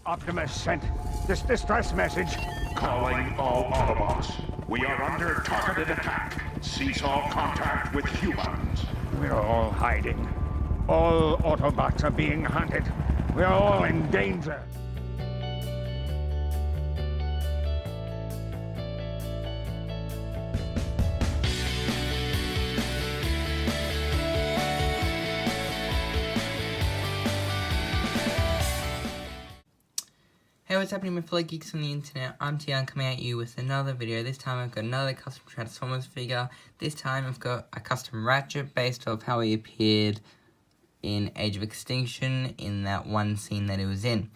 Optimus sent this distress message. Calling all Autobots. We are under targeted attack. Cease all contact with humans. We're all hiding. All Autobots are being hunted. We're all in danger. Hey, what's happening, my fellow geeks on the internet? I'm TGun coming at you with another video. This time I've got another custom Transformers figure. This time I've got a custom Ratchet based off how he appeared in Age of Extinction in that one scene that he was in.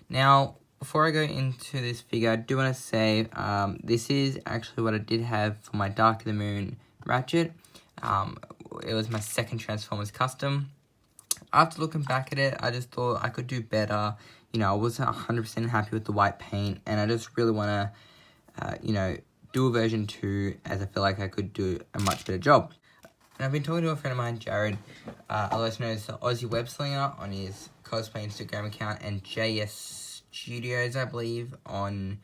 Now, before I go into this figure, I do want to say this is actually what I did have for my Dark of the Moon Ratchet. It was my second Transformers custom. After looking back at it, I just thought I could do better. You know, I wasn't 100% happy with the white paint, and I just really want to, do a version 2, as I feel like I could do a much better job. And I've been talking to a friend of mine, Jared, otherwise known as the Aussie Web Slinger, on his cosplay Instagram account, and JS Studios, I believe, on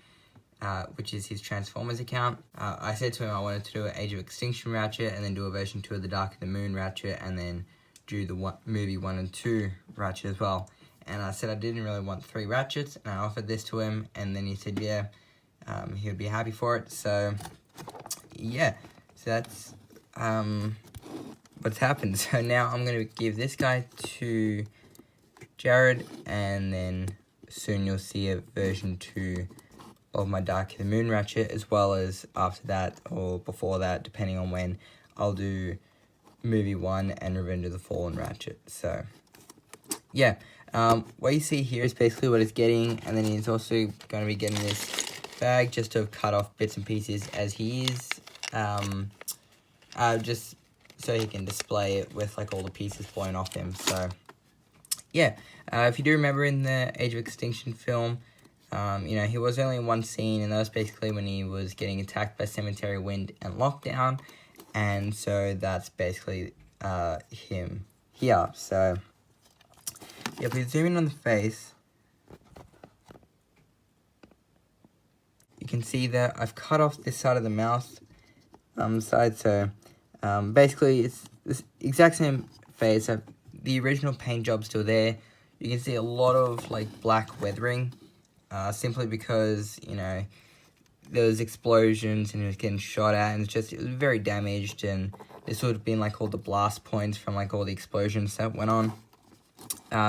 which is his Transformers account. I said to him I wanted to do an Age of Extinction Ratchet, and then do a version 2 of the Dark of the Moon Ratchet, and then do the movie 1 and 2 Ratchet as well. And I said I didn't really want 3 Ratchets, and I offered this to him, and then he said, yeah, he would be happy for it. So, yeah, so that's what's happened. So now I'm going to give this guy to Jared, and then soon you'll see a version 2 of my Dark of the Moon Ratchet, as well as after that, or before that, depending on when, I'll do movie 1 and Revenge of the Fallen Ratchet. So, yeah. What you see here is basically what it's getting, and then he's also going to be getting this bag just to cut off bits and pieces as he is, just so he can display it with like all the pieces blown off him. So, yeah, if you do remember in the Age of Extinction film, he was only in one scene, and that was basically when he was getting attacked by Cemetery Wind and Lockdown, and so that's basically him here. So, yeah, if we zoom in on the face, you can see that I've cut off this side of the mouth side, so basically it's this exact same face. The original paint job's still there. You can see a lot of like black weathering, simply because, there was explosions and it was getting shot at, and it was very damaged, and this would have been like all the blast points from like all the explosions that went on.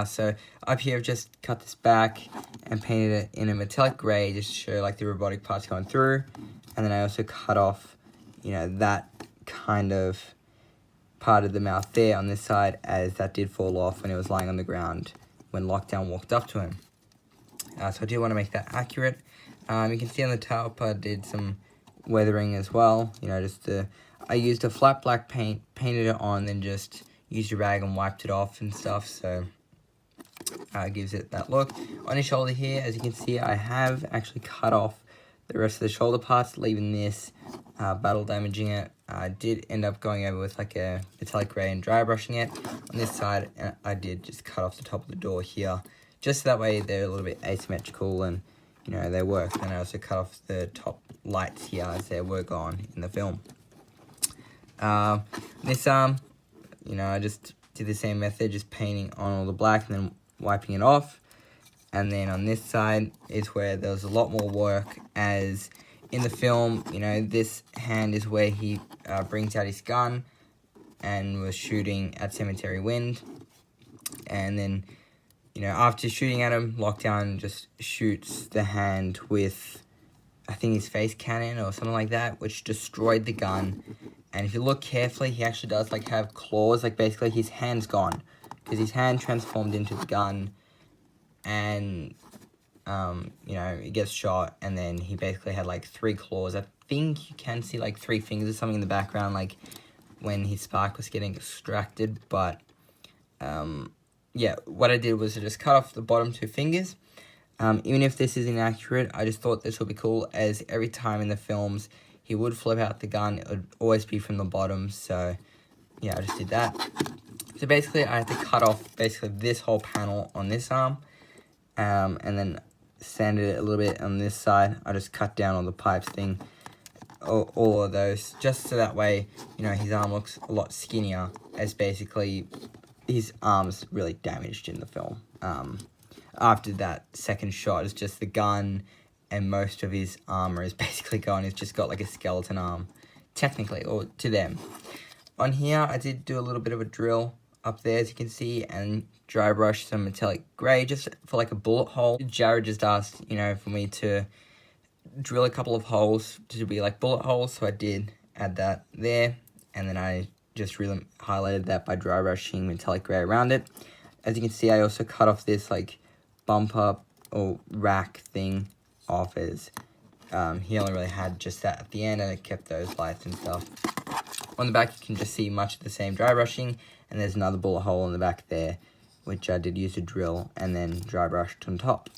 So up here I've just cut this back and painted it in a metallic grey just to show like the robotic parts going through, and then I also cut off, that kind of part of the mouth there on this side, as that did fall off when it was lying on the ground when Lockdown walked up to him. So I do want to make that accurate. You can see on the top I did some weathering as well, I used a flat black paint, painted it on, then just used a rag and wiped it off and stuff, so it gives it that look. On his shoulder here, as you can see, I have actually cut off the rest of the shoulder parts, leaving this battle damaging it. I did end up going over with like a metallic grey and dry brushing it. On this side, I did just cut off the top of the door here, just so that way they're a little bit asymmetrical and, they work. And I also cut off the top lights here as they were gone in the film. This arm, I just did the same method, just painting on all the black and then wiping it off. And then on this side is where there was a lot more work, as in the film, this hand is where he brings out his gun and was shooting at Cemetery Wind. And then, after shooting at him, Lockdown just shoots the hand with, I think, his face cannon or something like that, which destroyed the gun. And if you look carefully, he actually does have claws, basically his hand's gone, because his hand transformed into the gun, and he gets shot, and then he basically had 3 claws. I think you can see 3 fingers or something in the background, when his spark was getting extracted. But yeah, what I did was I just cut off the bottom 2 fingers. Even if this is inaccurate, I just thought this would be cool, as every time in the films he would flip out the gun, it would always be from the bottom. So yeah, I just did that. So basically I had to cut off basically this whole panel on this arm, and then sanded it a little bit on this side. I just cut down all the pipes thing, all of those, just so that way, you know, his arm looks a lot skinnier, as basically his arm's really damaged in the film. After that second shot, it's just the gun, and most of his armor is basically gone. He's just got like a skeleton arm, technically, or to them. On here, I did do a little bit of a drill up there, as you can see, and dry brush some metallic grey just for like a bullet hole. Jared just asked, you know, for me to drill a couple of holes to be like bullet holes, so I did add that there, and then I just really highlighted that by dry brushing metallic grey around it. As you can see, I also cut off this like bumper or rack thing off, as he only really had just that at the end, and it kept those lights and stuff. On the back, you can just see much of the same dry brushing, and there's another bullet hole in the back there, which I did use a drill and then dry brushed on top.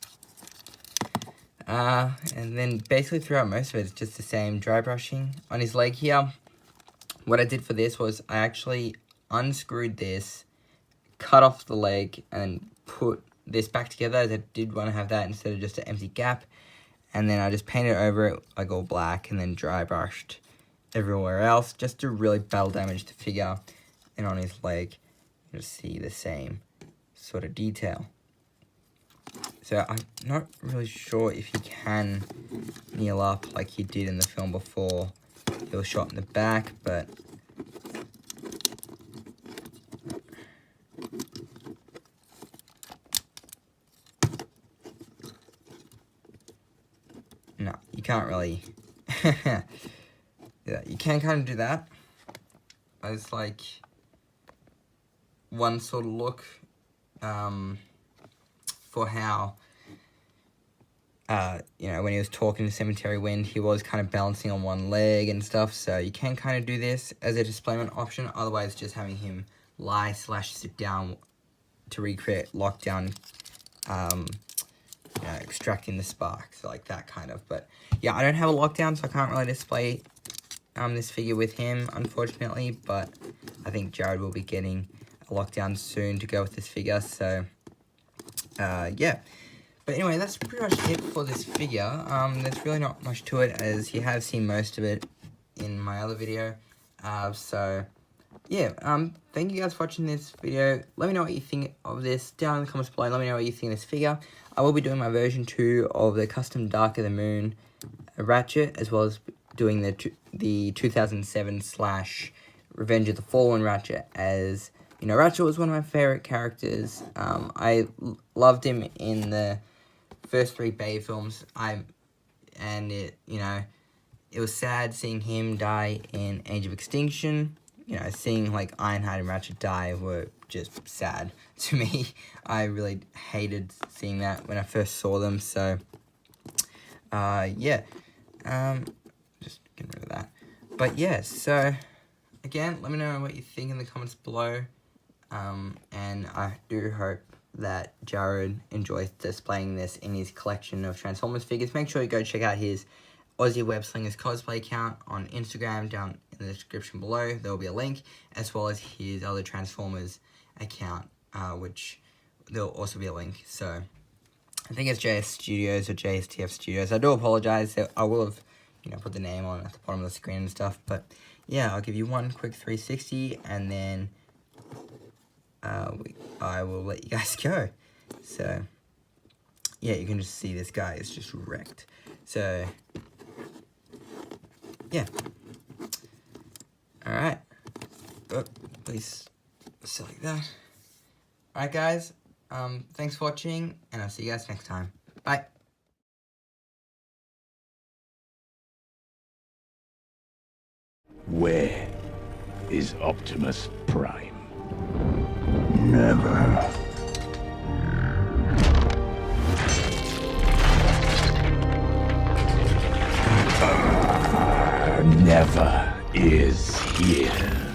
And then basically throughout most of it, it's just the same dry brushing. On his leg here, what I did for this was I actually unscrewed this, cut off the leg, and put this back together, as I did want to have that instead of just an empty gap. And then I just painted over it like all black, and then dry brushed everywhere else, just to really battle damage the figure. And on his leg, you'll see the same sort of detail. So I'm not really sure if he can kneel up like he did in the film before he was shot in the back, but no, you can't really. Yeah, you can kind of do that. It's like one sort of look for how, you know, when he was talking to Cemetery Wind, he was kind of balancing on one leg and stuff, so you can kind of do this as a displacement option. Otherwise, just having him lie/sit down to recreate lockdown, you know, extracting the spark, so like that kind of. But yeah, I don't have a lockdown, so I can't really display this figure with him, unfortunately, but I think Jared will be getting a lockdown soon to go with this figure, so yeah. But anyway, that's pretty much it for this figure. There's really not much to it, as you have seen most of it in my other video. So yeah, thank you guys for watching this video. Let me know what you think of this down in the comments below. Let me know what you think of this figure. I will be doing my version 2 of the Custom Dotm Ratchet, as well as doing the 2007 / Revenge of the Fallen Ratchet, as you know, Ratchet was one of my favorite characters. I loved him in the first 3 Bay films. It, you know, it was sad seeing him die in Age of Extinction. You know, seeing like Ironhide and Ratchet die were just sad to me. I really hated seeing that when I first saw them. So, yeah. Just getting rid of that. But yeah, so again, let me know what you think in the comments below. And I do hope that Jared enjoys displaying this in his collection of Transformers figures. Make sure you go check out his Aussie Web Slingers cosplay account on Instagram down in the description below. There will be a link, as well as his other Transformers account, which there will also be a link. So I think it's JS Studios or JSTF Studios. I do apologize. I will have, you know, put the name on at the bottom of the screen and stuff. But yeah, I'll give you one quick 360, and then I will let you guys go. So yeah, you can just see this guy is just wrecked. So yeah. Alright. Oh, please sit like that. Alright guys, thanks for watching, and I'll see you guys next time. Bye. Where is Optimus Prime? Never. Never is here.